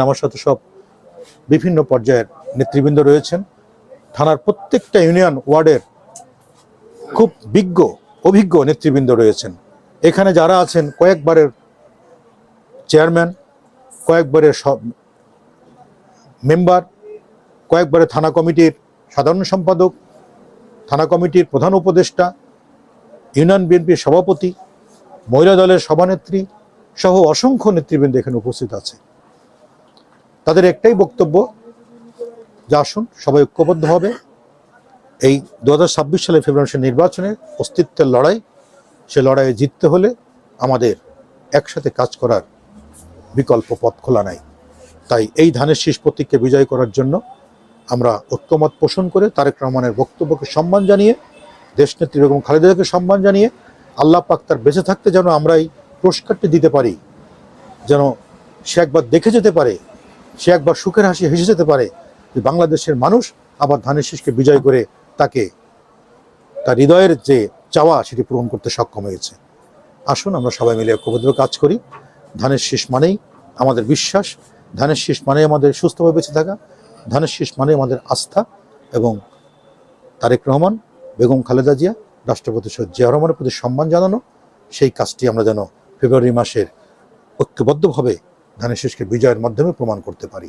আমার সাথে সব বিভিন্ন পর্যায়ের নেতৃবৃন্দ রয়েছেন। থানার প্রত্যেকটা ইউনিয়ন ওয়ার্ডের খুব অভিজ্ঞ নেতৃবৃন্দ রয়েছেন। এখানে যারা আছেন কয়েকবারের চেয়ারম্যান, কয়েকবারের সব মেম্বার, কয়েকবারের থানা কমিটির সাধারণ সম্পাদক, থানা কমিটির প্রধান উপদেষ্টা, ইউনিয়ন বিএনপির সভাপতি, মহিলা দলের সভানেত্রী সহ অসংখ্য নেতৃবৃন্দ এখানে উপস্থিত আছে। তাদের একটাই বক্তব্য যে আসুন সবাই ঐক্যবদ্ধ হবে। এই 2026 সালের ফেব্রুয়ারি মাসের নির্বাচনে অস্তিত্বের লড়াই, সে লড়াইয়ে জিততে হলে আমাদের একসাথে কাজ করার বিকল্প পথ খোলা নাই। তাই এই ধানের শীষ প্রতীককে বিজয় করার জন্য আমরা ঐক্যমত পোষণ করে তারেক রহমানের বক্তব্যকে সম্মান জানিয়ে, দেশনেত্রী বেগম খালেদা জিয়াকে সম্মান জানিয়ে, আল্লাহ পাক তার বেঁচে থাকতে যেন আমরা এই পুরস্কারটি দিতে পারি, যেন সে একবার দেখে যেতে পারে, সে একবার সুখের হাসি হেসে যেতে পারে যে বাংলাদেশের মানুষ আবার ধানের শীষকে বিজয় করে তাকে তার হৃদয়ের যে চাওয়া সেটি পূরণ করতে সক্ষম হয়েছে। আসুন আমরা সবাই মিলে ঐক্যবদ্ধ কাজ করি। ধানের শীষ মানেই আমাদের বিশ্বাস, ধানের শীষ মানেই আমাদের সুস্থভাবে বেঁচে থাকা, ধানের শীষ মানেই আমাদের আস্থা, এবং তারেক রহমান, বেগম খালেদা জিয়া, রাষ্ট্রপতি সৈয়দ জিয়াউর রহমানের প্রতি সম্মান জানানো, সেই কাজটি আমরা যেন ফেব্রুয়ারি মাসের ঐক্যবদ্ধভাবে ধানের শীষকে বিজয়ের মাধ্যমে প্রমাণ করতে পারি।